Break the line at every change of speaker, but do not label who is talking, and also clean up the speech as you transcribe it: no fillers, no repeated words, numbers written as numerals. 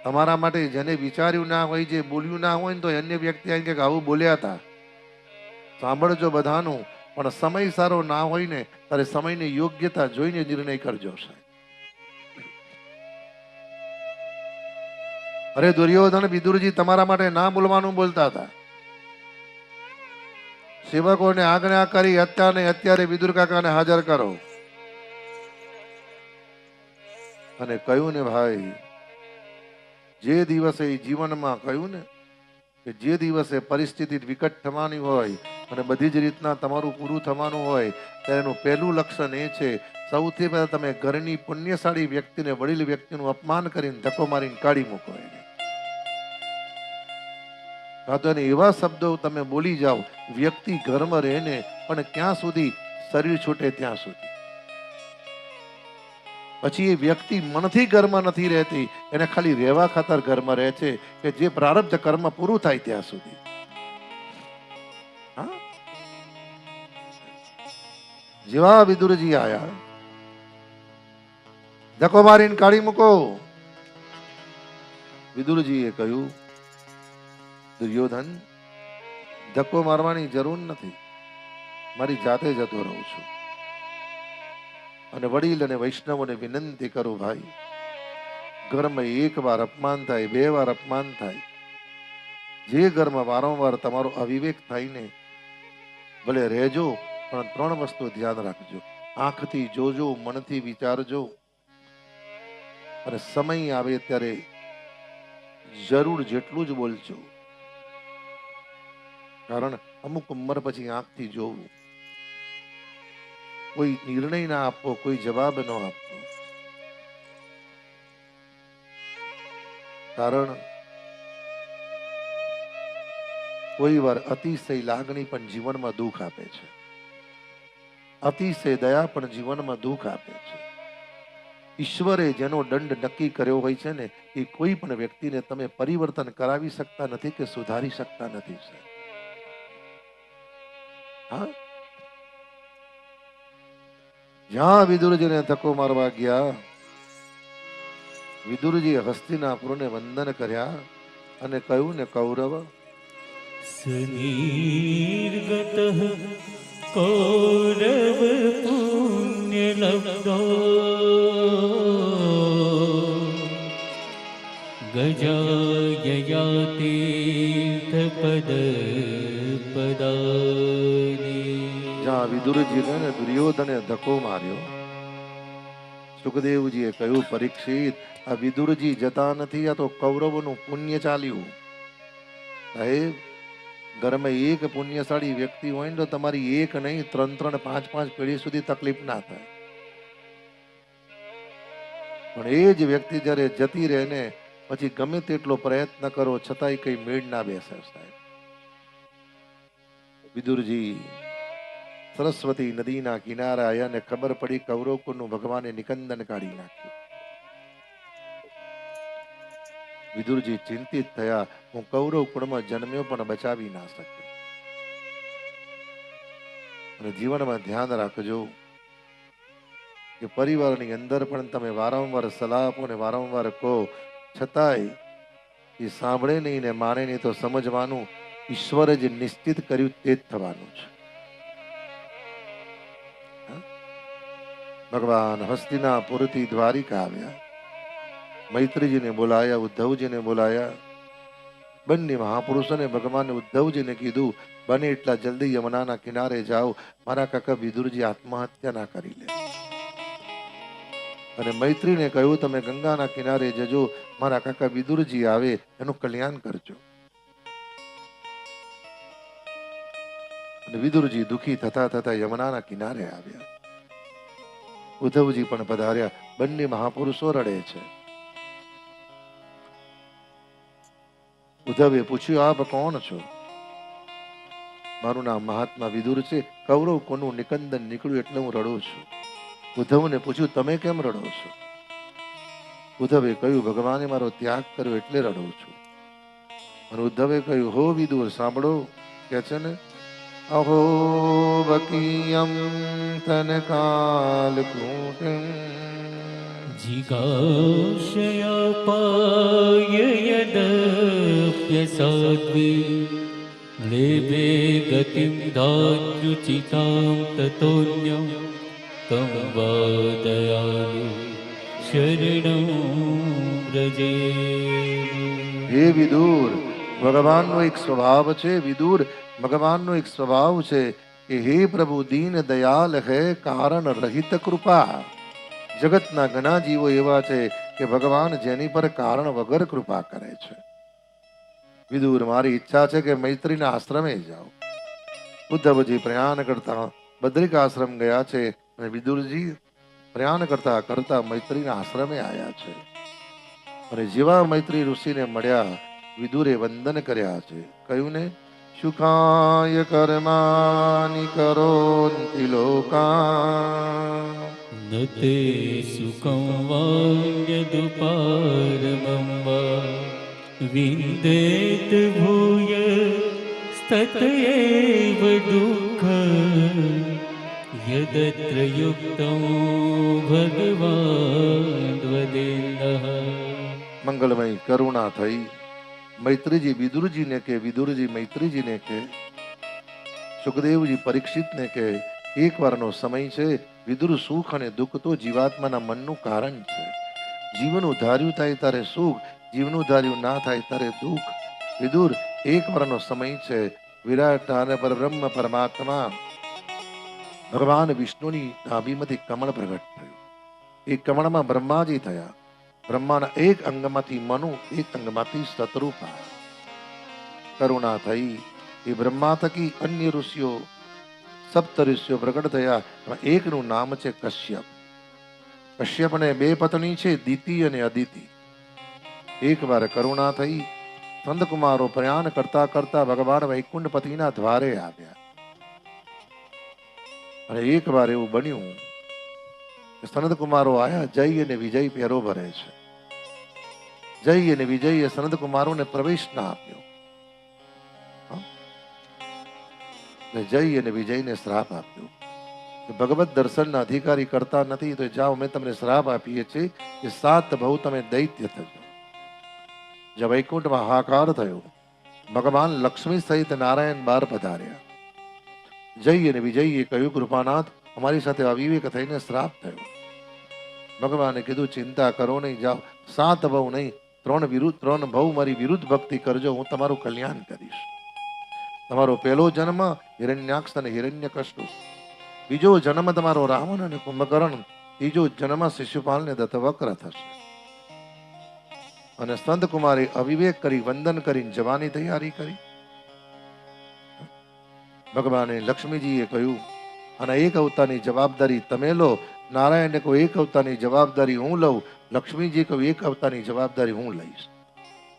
તમારા માટે જેને વિચાર્યું ના હોય, જે બોલ્યું ના હોય ને, તો અન્ય વ્યક્તિ આવીને કે આવું બોલ્યા હતા. સાંભળજો બધાનું, પણ સમય સારો ના હોય ને ત્યારે સમયની યોગ્યતા જોઈને નિર્ણય કરજો સાહેબ. અરે દુર્યોધન, વિદુરજી તમારા માટે ના બોલવાનું બોલતા હતા. સેવકોને આજ્ઞા કરી અત્યારે વિદુર કાકાને હાજર કરો અને કહ્યું ને ભાઈ, જે દિવસે જીવનમાં કહ્યું ને કે જે દિવસે પરિસ્થિતિ વિકટ થવાની હોય અને બધી જ રીતના તમારું પૂરું થવાનું હોય, ત્યારે એનું પહેલું લક્ષણ એ છે, સૌથી પહેલા તમે ઘરની પુણ્યશાળી વ્યક્તિને, વડીલ વ્યક્તિનું અપમાન કરીને ધક્કો મારીને કાઢી મૂકો એને. કાં તો એને એવા શબ્દો તમે બોલી જાઓ, વ્યક્તિ ઘરમાં રહે ને પણ ક્યાં સુધી? શરીર છૂટે ત્યાં સુધી. પછી એ વ્યક્તિ મનથી ઘરમાં નથી રહેતી, એને ખાલી રહેવા ખાતર ઘરમાં રહે છે, કે જે પ્રારબ્ધ કર્મ પૂરું થાય ત્યાં સુધી. જેવા વિદુરજી આયા, ધક્કો મારીને કાઢી મૂકો. વિદુરજીએ કહ્યું, દુર્યોધન, ધક્કો મારવાની જરૂર નથી, મારી જાતે જતો રહું છું. અને વડીલ અને વૈષ્ણવોને વિનંતી કરું, ભાઈ, ઘરમાં એક વાર અપમાન થાય, બે વાર અપમાન થાય, જે ઘરમાં વારંવાર તમારો અવિવેક થાય ને, ભલે રહેજો, પણ 3 વસ્તુ ધ્યાન રાખજો. આંખથી જોજો, મનથી વિચારજો, અને સમય આવે ત્યારે જરૂર જેટલું જ બોલજો. કારણ અમુક ઉંમર પછી આંખથી જોવું, કોઈ નિર્ણય ના આપવો, કોઈ જવાબ ન આપવો. કારણ કોઈ વાર અતિશય લાગણી પણ જીવનમાં દુઃખ આપે છે, અતિશય દયા પણ જીવનમાં દુઃખ આપે છે. ઈશ્વરે જેનો દંડ નક્કી કર્યો હોય છે ને, એ કોઈ પણ વ્યક્તિને તમે પરિવર્તન કરાવી શકતા નથી કે સુધારી શકતા નથી. હા, જ્યાં વિદુરજીને ધક્કો મારવા ગયા, વિદુરજી હસ્તિનાપુરને વંદન કર્યા અને કહ્યું ને, કૌરવ
સનિર્ગત કૌરવ પુણ્ય લબ્ધો ગજાયયા તીર્થ પદ પદાની.
જ્યાં વિદુરજીને ને દુર્યોધને ધક્કો માર્યો, સુખદેવજીએ કહ્યું, પરીક્ષિત, આ વિદુરજી જતા નથી, આ તો કૌરવોનું પુણ્ય ચાલ્યું. સાહેબ, ઘરમાં એક પુણ્યશાળી વ્યક્તિ હોય ને તો તમારી એક નહીં, 3 5 પેઢી સુધી તકલીફ ના થાય. પણ એ જ વ્યક્તિ જ્યારે જતી રહે ને, પછી ગમે તેટલો પ્રયત્ન કરો છતાંય કઈ મેળ ના બેસે. સાહેબ, વિદુરજી સરસ્વતી નદીના કિનારે આવ્યા ને ખબર પડી કૌરવકુળનું ભગવાને નિકંદન કાઢી નાખ્યું. વિદુરજી ચિંતિત થયા, હું કૌરવ કુળમાં જન્મ્યો પણ બચાવી ના શક્યો. અને જીવનમાં ધ્યાન રાખજો કે પરિવારની અંદર પણ તમે વારંવાર સલાહ આપો ને વારંવાર કહો, છતાંય એ સાંભળે નહીં ને માને નહીં, તો સમજવાનું ઈશ્વરે જે નિશ્ચિત કર્યું તે જ થવાનું છે. ભગવાન હસ્તિનાપુરથી દ્વારિકા આવ્યા, મૈત્રીજીને બોલાયા, ઉદ્ધવજીને બોલાયા. બંને મહાપુરુષોને ભગવાન ઉદ્ધવજીને કીધું, બને એટલા જલ્દી યમુનાના કિનારે જાઓ, મારા કાકા વિદુરજી આત્મહત્યા ના કરી લે. અને મૈત્રીને કહ્યું, તમે ગંગાના કિનારે જજો, મારા કાકા વિદુરજી આવે એનું કલ્યાણ કરજો. અને વિદુરજી દુઃખી થતા થતા યમુનાના કિનારે આવ્યા. ઉદ્ધવજી પણ પધાર્યા. બંને મહાપુરુષો રડે છે. ઉદ્ધવે પૂછ્યું, આપ કોણ છો? મારું નામ મહાત્મા વિદુર છે, કૌરવ કોનું નિકંદન નીકળ્યું એટલે હું રડું છું. ઉદ્ધવને પૂછ્યું, તમે કેમ રડો છો? ઉદ્ધવે કહ્યું, ભગવાને મારો ત્યાગ કર્યો એટલે રડું છું. અને ઉદ્ધવે કહ્યું, હો વિદુર, સાંભળો, કે છે ને, અહો બકીયમ તન કાલ કૂટમ
जिगाशयापाय यदप्यसाद्वे लेभे गतिं धात्युचितां ततोऽन्यं तं वा दयालु शरणं व्रजे.
હે વિદુર, ભગવાનનો એક સ્વભાવ છે. વિદુર, ભગવાનનો એક સ્વભાવ છે કે હે પ્રભુ દીન દયાલ હે કારણ રહિત કૃપા. જગતના ઘણા જીવો એવા છે કે ભગવાન જેની પર કારણ વગર કૃપા કરે છે. વિદુર, મારી ઈચ્છા છે કે મૈત્રીના આશ્રમે જાઓ. ઉદ્ધવજી પ્રયાણ કરતા બદ્રિક આશ્રમ ગયા છે અને વિદુરજી પ્રયાણ કરતા કરતા મૈત્રીના આશ્રમે આવ્યા છે. અને જેવા મૈત્રી ઋષિને મળ્યા, વિદુરે વંદન કર્યા છે. કહ્યું ને, સુખાય કર્માની કરોન્તિ લોકા
न ते सुखं वाण्यदुपारमं वा विन्देत भूय स्ततयैव दुःखं यदत्र युक्तं भगवान् वदेन्नः.
મંગલમય કરુણા થઈ. મૈત્રીજી વિદુરજીને કે, વિદુરજી મૈત્રીજીને કે, સુખદેવજી પરીક્ષિતને કે એક વારનો સમય છે. વિદુર, સુખ અને દુઃખ તો જીવાત્માના મનનું કારણ છે. જીવનું ધાર્યું થાય ત્યારે સુખ, જીવનું ધાર્યું ના થાય ત્યારે દુઃખ. વિદુર, એક વારનો સમય છે. વિરાટ અને પરબ્રહ્મ પરમાત્મા ભગવાન વિષ્ણુની નાભીમાંથી કમળ પ્રગટ થયું. એ કમળમાં બ્રહ્માજી થયા. બ્રહ્માના એક અંગમાંથી મનુ, એક અંગમાંથી શત્રુપા. કરુણા થઈ. એ બ્રહ્મા થકી અન્ય ઋષિઓ, સપ્ત ઋષિઓ પ્રગટ થયા. એકનું નામ છે કશ્યપ. કશ્યપને બે પત્ની છે, દિતિ અને અદિતિ. એક વાર કરુણા થઈ. સંતકુમારો પ્રયાણ કરતા કરતા ભગવાન વૈકુંઠપતિના દ્વારે આવ્યા. અને એક વાર એવું બન્યું કે સનતકુમારો આયા, જય અને વિજય પહેરો ભરે છે. જય અને વિજય સનતકુમારોને પ્રવેશ ના આપ્યો. જય અને વિજયને શ્રાપ આપ્યો કે ભગવત દર્શનના અધિકારી કરતા નથી તો જાઓ, અમે તમને શ્રાપ આપીએ છીએ કે 7 ભવ તમે દૈત્ય થજો. જ્યાં વૈકુંઠમાં હાહાકાર થયો, ભગવાન લક્ષ્મી સહિત નારાયણ બાર પધાર્યા. જય અને વિજયે કહ્યું, કૃપાનાથ, અમારી સાથે અવિવેક થઈને શ્રાપ થયો. ભગવાને કીધું, ચિંતા કરો નહીં, જાઓ. 7 ભવ નહીં, 3 ભવ મારી વિરુદ્ધ ભક્તિ કરજો, હું તમારું કલ્યાણ કરીશ. તમારો પહેલો જન્મ હિરણ્યાક્ષ અને હિરણ્યકશિપુ, બીજો જન્મ તમારો રાવણ અને કુંભકર્ણ, ત્રીજો જન્મ શિશુપાલ ને દત્તવક્ર થશે. અને સંત કુમારે અવિવેક કરી વંદન કરીને જવાની તૈયારી કરી. ભગવાને લક્ષ્મીજીએ કહ્યું, અને એક અવતારની જવાબદારી તમે લો. નારાયણને કહું, એક અવતારની જવાબદારી હું લઉં. લક્ષ્મીજી કહ્યું, એક અવતારની જવાબદારી હું લઈશ.